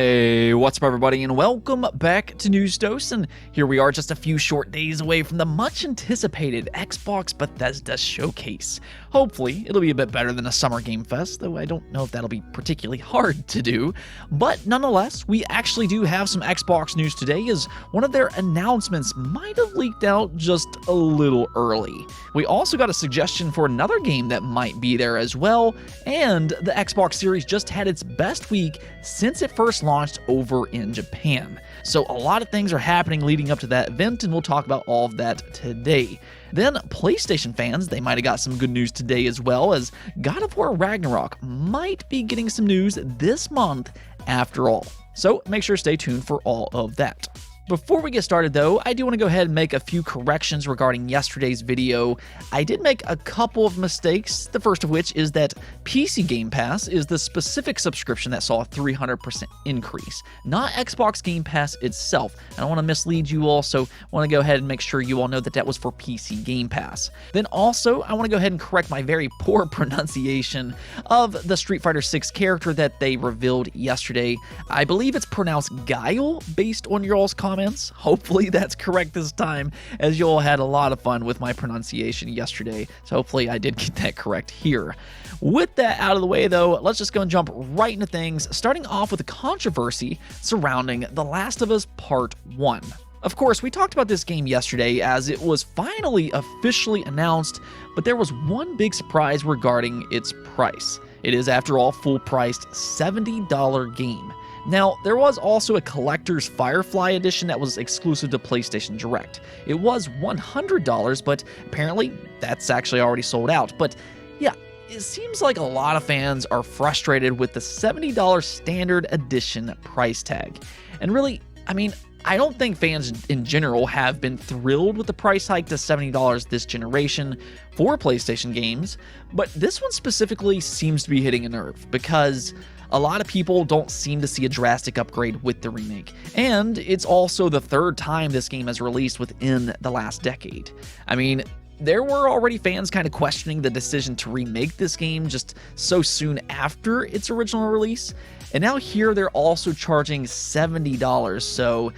Hey, what's up everybody, and welcome back to News Dose, and here we are just a few short days away from the much anticipated Xbox Bethesda showcase. Hopefully, it'll be a bit better than a summer game fest, though I don't know if that'll be particularly hard to do. But nonetheless, we actually do have some Xbox news today, as one of their announcements might have leaked out just a little early. We also got a suggestion for another game that might be there as well, and the Xbox Series just had its best week since it first launched over in Japan. So a lot of things are happening leading up to that event, and we'll talk about all of that today. Then PlayStation fans, they might have got some good news today as well, as God of War Ragnarok might be getting some news this month after all. So make sure to stay tuned for all of that. Before we get started though, I do want to go ahead and make a few corrections regarding yesterday's video. I did make a couple of mistakes, the first of which is that PC Game Pass is the specific subscription that saw a 300% increase, not Xbox Game Pass itself. I don't want to mislead you all, so I want to go ahead and make sure you all know that that was for PC Game Pass. Then also, I want to go ahead and correct my very poor pronunciation of the Street Fighter 6 character that they revealed yesterday. I believe it's pronounced Guile based on your all's comments. Hopefully that's correct this time, as you all had a lot of fun with my pronunciation yesterday, so hopefully I did get that correct here. With that out of the way though, let's just go and jump right into things, starting off with a controversy surrounding The Last of Us Part 1. Of course, we talked about this game yesterday as it was finally officially announced, but there was one big surprise regarding its price. It is, after all, full-priced $70 game. Now, there was also a collector's Firefly edition that was exclusive to PlayStation Direct. It was $100, but apparently that's actually already sold out. But yeah, it seems like a lot of fans are frustrated with the $70 standard edition price tag. And really, I mean, I don't think fans in general have been thrilled with the price hike to $70 this generation for PlayStation games, but this one specifically seems to be hitting a nerve because a lot of people don't seem to see a drastic upgrade with the remake, and it's also the third time this game has released within the last decade. I mean, there were already fans kind of questioning the decision to remake this game just so soon after its original release, and now here they're also charging $70, so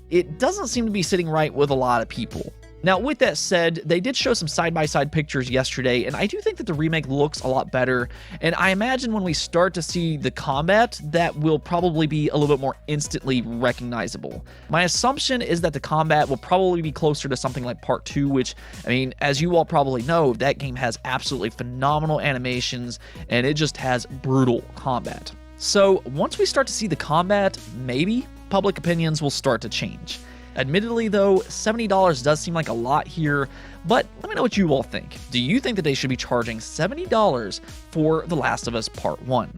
it doesn't seem to be sitting right with a lot of people. Now, with that said, they did show some side-by-side pictures yesterday, and I do think that the remake looks a lot better, and I imagine when we start to see the combat, that will probably be a little bit more instantly recognizable. My assumption is that the combat will probably be closer to something like Part 2, which, I mean, as you all probably know, that game has absolutely phenomenal animations, and it just has brutal combat. So, once we start to see the combat, maybe public opinions will start to change. Admittedly though, $70 does seem like a lot here, but let me know what you all think. Do you think that they should be charging $70 for The Last of Us Part 1?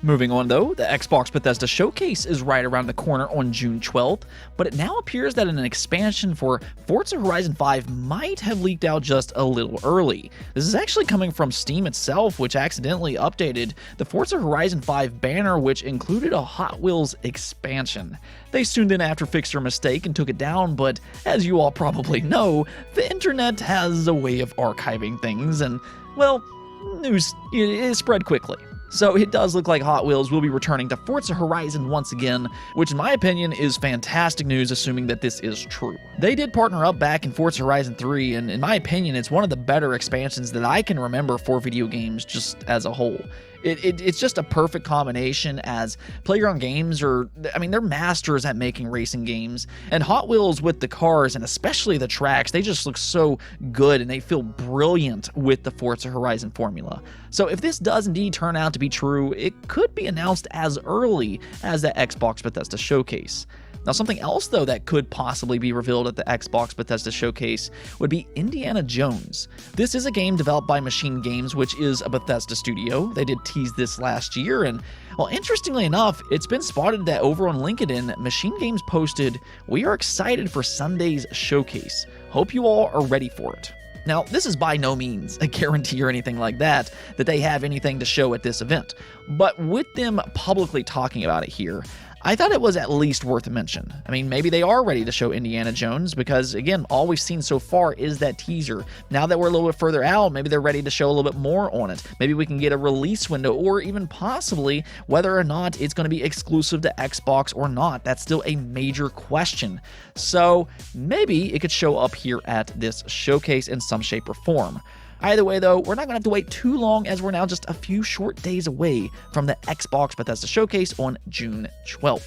Moving on though, the Xbox Bethesda showcase is right around the corner on June 12th, but it now appears that an expansion for Forza Horizon 5 might have leaked out just a little early. This is actually coming from Steam itself, which accidentally updated the Forza Horizon 5 banner, which included a Hot Wheels expansion. They soon then after fixed their mistake and took it down, but as you all probably know, the internet has a way of archiving things, and, well, news is spread quickly. So it does look like Hot Wheels will be returning to Forza Horizon once again, which in my opinion is fantastic news, assuming that this is true. They did partner up back in Forza Horizon 3, and in my opinion, it's one of the better expansions that I can remember for video games just as a whole. It's just a perfect combination, as Playground Games they're masters at making racing games, and Hot Wheels with the cars and especially the tracks, they just look so good and they feel brilliant with the Forza Horizon formula. So if this does indeed turn out to be true, it could be announced as early as the Xbox Bethesda showcase. Now, something else, though, that could possibly be revealed at the Xbox Bethesda showcase would be Indiana Jones. This is a game developed by MachineGames, which is a Bethesda studio. They did tease this last year, and, well, interestingly enough, it's been spotted that over on LinkedIn, MachineGames posted, "We are excited for Sunday's showcase. Hope you all are ready for it." Now, this is by no means a guarantee or anything like that they have anything to show at this event, but with them publicly talking about it here, I thought it was at least worth a mention. I mean, maybe they are ready to show Indiana Jones because, again, all we've seen so far is that teaser. Now that we're a little bit further out, maybe they're ready to show a little bit more on it. Maybe we can get a release window, or even possibly whether or not it's going to be exclusive to Xbox or not. That's still a major question. So maybe it could show up here at this showcase in some shape or form. Either way, though, we're not going to have to wait too long, as we're now just a few short days away from the Xbox Bethesda showcase on June 12th.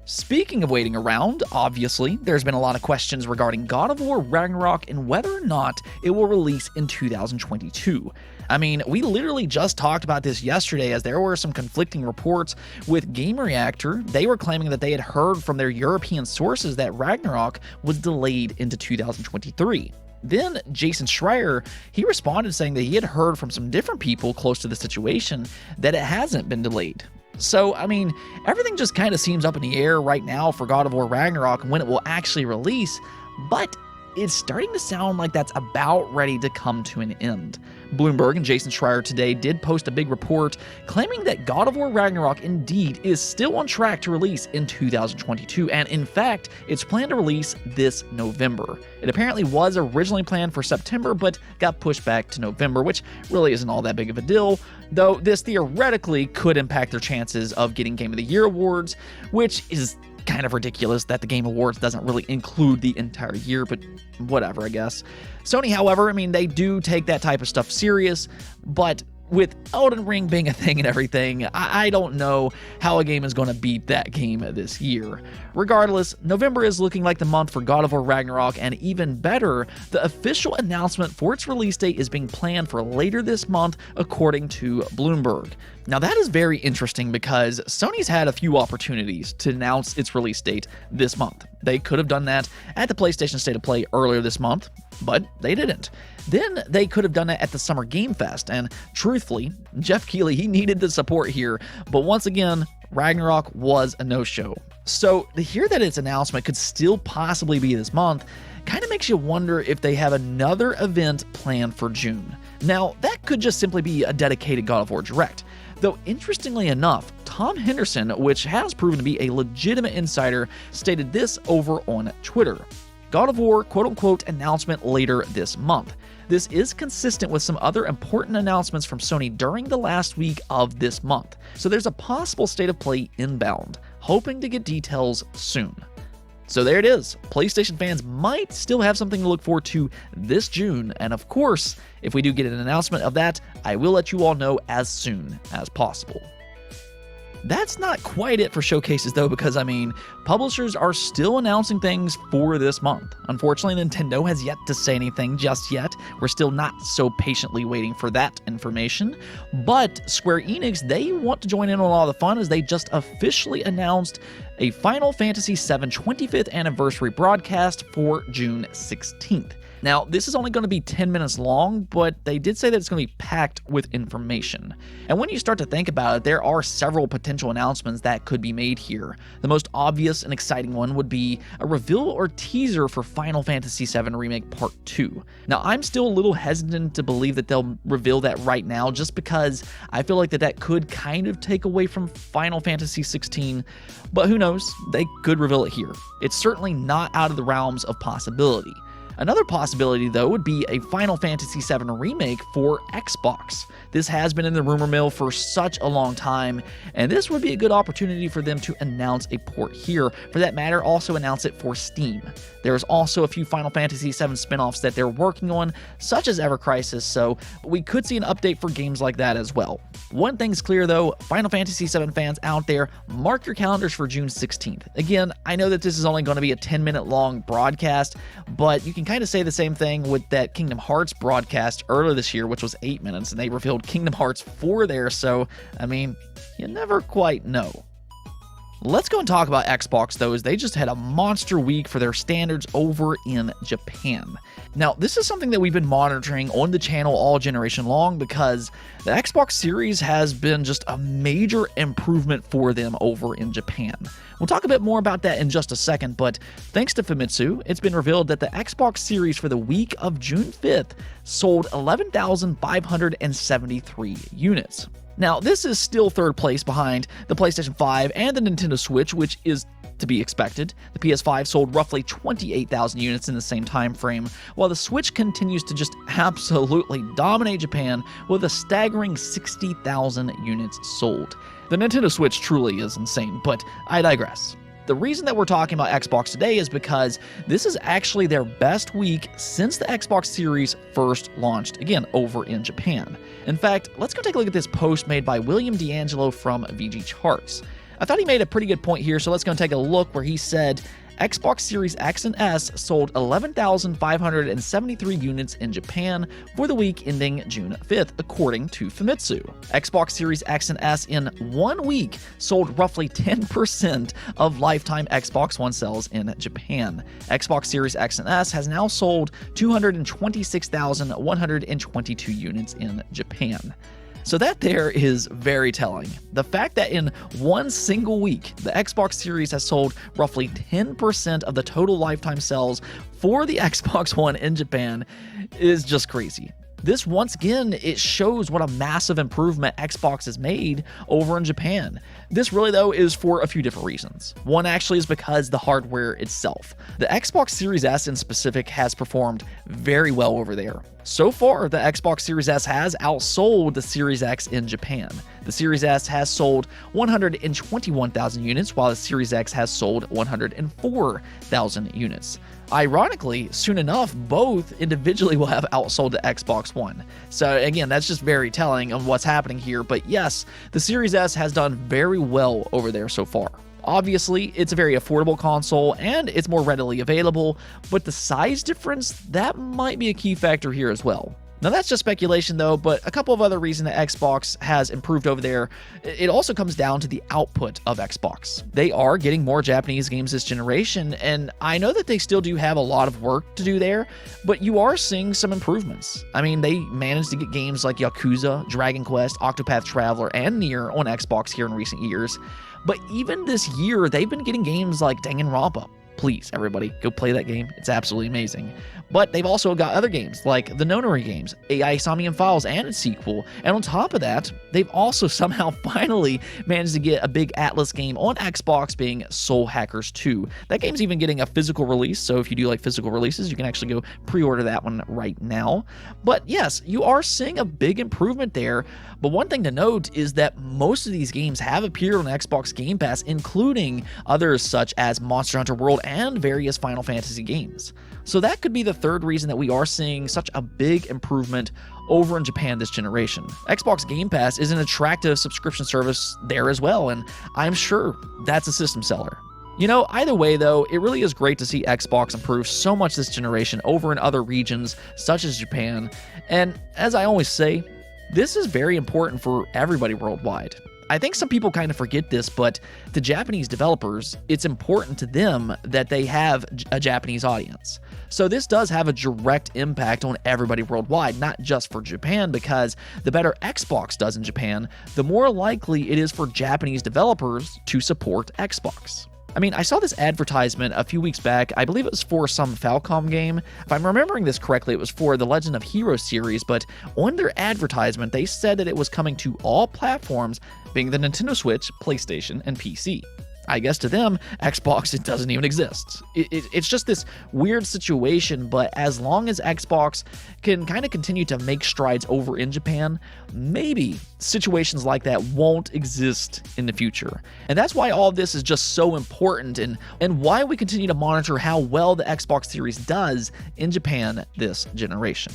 Speaking of waiting around, obviously, there's been a lot of questions regarding God of War Ragnarok and whether or not it will release in 2022. I mean, we literally just talked about this yesterday, as there were some conflicting reports with Game Reactor. They were claiming that they had heard from their European sources that Ragnarok was delayed into 2023. Then Jason Schreier, he responded saying that he had heard from some different people close to the situation that it hasn't been delayed. So, I mean, everything just kind of seems up in the air right now for God of War Ragnarok and when it will actually release, but it's starting to sound like that's about ready to come to an end. Bloomberg and Jason Schreier today did post a big report claiming that God of War Ragnarok indeed is still on track to release in 2022, and in fact, it's planned to release this November. It apparently was originally planned for September, but got pushed back to November, which really isn't all that big of a deal, though this theoretically could impact their chances of getting Game of the Year awards, which is kind of ridiculous that the Game Awards doesn't really include the entire year, but whatever, I guess. Sony, however, I mean, they do take that type of stuff serious, but with Elden Ring being a thing and everything, I don't know how a game is going to beat that game this year. Regardless, November is looking like the month for God of War Ragnarok, and even better, the official announcement for its release date is being planned for later this month, according to Bloomberg. Now that is very interesting because Sony's had a few opportunities to announce its release date this month. They could have done that at the PlayStation State of Play earlier this month, but they didn't. Then they could have done it at the Summer Game Fest, and truthfully, Jeff Keighley, he needed the support here, but once again, Ragnarok was a no-show. So to hear that its announcement could still possibly be this month kind of makes you wonder if they have another event planned for June. Now, that could just simply be a dedicated God of War Direct. Though interestingly enough, Tom Henderson, which has proven to be a legitimate insider, stated this over on Twitter. God of War quote-unquote announcement later this month. This is consistent with some other important announcements from Sony during the last week of this month. So there's a possible state of play inbound, hoping to get details soon. So there it is. PlayStation fans might still have something to look forward to this June, and of course, if we do get an announcement of that, I will let you all know as soon as possible. That's not quite it for showcases though, because I mean, publishers are still announcing things for this month. Unfortunately, Nintendo has yet to say anything just yet. We're still not so patiently waiting for that information. But Square Enix, they want to join in on all the fun, as they just officially announced a Final Fantasy VII 25th anniversary broadcast for June 16th. Now, this is only going to be 10 minutes long, but they did say that it's going to be packed with information. And when you start to think about it, there are several potential announcements that could be made here. The most obvious and exciting one would be a reveal or teaser for Final Fantasy VII Remake Part 2. Now, I'm still a little hesitant to believe that they'll reveal that right now, just because I feel like that could kind of take away from Final Fantasy 16, but who knows, they could reveal it here. It's certainly not out of the realms of possibility. Another possibility, though, would be a Final Fantasy VII Remake for Xbox. This has been in the rumor mill for such a long time, and this would be a good opportunity for them to announce a port here. For that matter, also announce it for Steam. There's also a few Final Fantasy VII spin-offs that they're working on, such as Ever Crisis, so we could see an update for games like that as well. One thing's clear, though, Final Fantasy VII fans out there, mark your calendars for June 16th. Again, I know that this is only going to be a 10-minute long broadcast, but you can kind of say the same thing with that Kingdom Hearts broadcast earlier this year, which was 8 minutes, and they revealed Kingdom Hearts 4 there, so, I mean, you never quite know. Let's go and talk about Xbox, though, as they just had a monster week for their standards over in Japan. Now, this is something that we've been monitoring on the channel all generation long, because the Xbox Series has been just a major improvement for them over in Japan. We'll talk a bit more about that in just a second, but thanks to Famitsu, it's been revealed that the Xbox Series for the week of June 5th sold 11,573 units. Now, this is still third place behind the PlayStation 5 and the Nintendo Switch, which is to be expected. The PS5 sold roughly 28,000 units in the same time frame, while the Switch continues to just absolutely dominate Japan with a staggering 60,000 units sold. The Nintendo Switch truly is insane, but I digress. The reason that we're talking about Xbox today is because this is actually their best week since the Xbox Series first launched, again, over in Japan. In fact, let's go take a look at this post made by William D'Angelo from VG Charts. I thought he made a pretty good point here, so let's go and take a look where he said, Xbox Series X and S sold 11,573 units in Japan for the week ending June 5th, according to Famitsu. Xbox Series X and S in 1 week sold roughly 10% of lifetime Xbox One sales in Japan. Xbox Series X and S has now sold 226,122 units in Japan. So that there is very telling. The fact that in one single week, the Xbox Series has sold roughly 10% of the total lifetime sales for the Xbox One in Japan is just crazy. This, once again, it shows what a massive improvement Xbox has made over in Japan. This really, though, is for a few different reasons. One actually is because the hardware itself. The Xbox Series S in specific has performed very well over there. So far, the Xbox Series S has outsold the Series X in Japan. The Series S has sold 121,000 units, while the Series X has sold 104,000 units. Ironically, soon enough, both individually will have outsold the Xbox One. So again, that's just very telling of what's happening here. But yes, the Series S has done very well over there so far. Obviously, it's a very affordable console and it's more readily available, but the size difference, that might be a key factor here as well. Now that's just speculation though, but a couple of other reasons that Xbox has improved over there, it also comes down to the output of Xbox. They are getting more Japanese games this generation, and I know that they still do have a lot of work to do there, but you are seeing some improvements. I mean, they managed to get games like Yakuza, Dragon Quest, Octopath Traveler, and Nier on Xbox here in recent years, but even this year, they've been getting games like Danganronpa. Please, everybody, go play that game. It's absolutely amazing. But they've also got other games like the Nonary games, AI Somnium Files, and its sequel. And on top of that, they've also somehow finally managed to get a big Atlas game on Xbox, being Soul Hackers 2. That game's even getting a physical release, so if you do like physical releases, you can actually go pre-order that one right now. But yes, you are seeing a big improvement there. But one thing to note is that most of these games have appeared on Xbox Game Pass, including others such as Monster Hunter World and various Final Fantasy games. So that could be the third reason that we are seeing such a big improvement over in Japan this generation. Xbox Game Pass is an attractive subscription service there as well, and I'm sure that's a system seller. You know, either way though, it really is great to see Xbox improve so much this generation over in other regions such as Japan, and as I always say, this is very important for everybody worldwide. I think some people kind of forget this, but to Japanese developers, it's important to them that they have a Japanese audience. So this does have a direct impact on everybody worldwide, not just for Japan, because the better Xbox does in Japan, the more likely it is for Japanese developers to support Xbox. I mean, I saw this advertisement a few weeks back. I believe it was for some Falcom game. If I'm remembering this correctly, it was for the Legend of Heroes series, but on their advertisement, they said that it was coming to all platforms, being the Nintendo Switch, PlayStation, and PC. I guess to them, Xbox, it doesn't even exist. It's just this weird situation, but as long as Xbox can kind of continue to make strides over in Japan, maybe situations like that won't exist in the future. And that's why all of this is just so important, and why we continue to monitor how well the Xbox Series does in Japan this generation.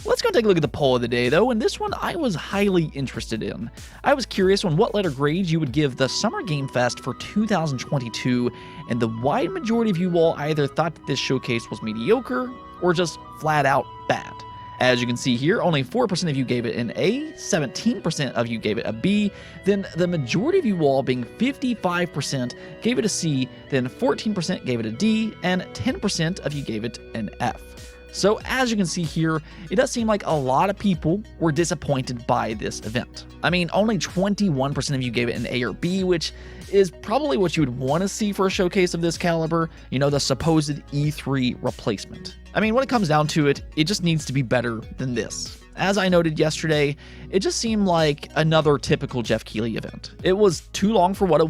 Let's go take a look at the poll of the day, though, and this one I was highly interested in. I was curious on what letter grades you would give the Summer Game Fest for 2022, and the wide majority of you all either thought that this showcase was mediocre or just flat out bad. As you can see here, only 4% of you gave it an A, 17% of you gave it a B, then the majority of you all, being 55%, gave it a C, then 14% gave it a D, and 10% of you gave it an F. So as you can see here, it does seem like a lot of people were disappointed by this event. I mean, only 21% of you gave it an A or B, which is probably what you would want to see for a showcase of this caliber, you know, the supposed E3 replacement. I mean, when it comes down to it, it just needs to be better than this. As I noted yesterday, it just seemed like another typical Jeff Keighley event. It was too long for what it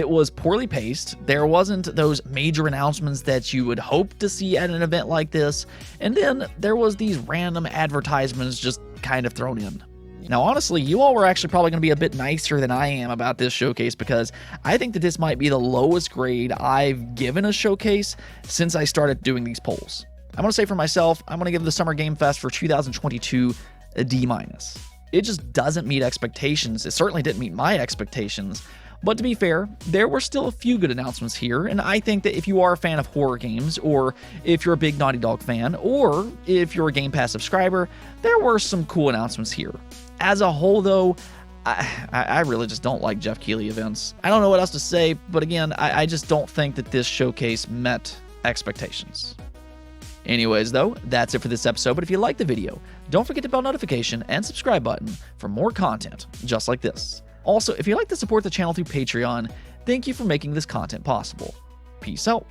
was poorly paced, there wasn't those major announcements that you would hope to see at an event like this, and then there was these random advertisements just kind of thrown in. Now, honestly, you all were actually probably going to be a bit nicer than I am about this showcase, because I think that this might be the lowest grade I've given a showcase since I started doing these polls. I'm going to say for myself, I'm going to give the Summer Game Fest for 2022 a D-. It just doesn't meet expectations. It certainly didn't meet my expectations. But to be fair, there were still a few good announcements here, and I think that if you are a fan of horror games, or if you're a big Naughty Dog fan, or if you're a Game Pass subscriber, there were some cool announcements here. As a whole, though, I really just don't like Jeff Keighley events. I don't know what else to say, but again, I just don't think that this showcase met expectations. Anyways, though, that's it for this episode, but if you liked the video, don't forget to bell notification and subscribe button for more content just like this. Also, if you'd like to support the channel through Patreon, thank you for making this content possible. Peace out.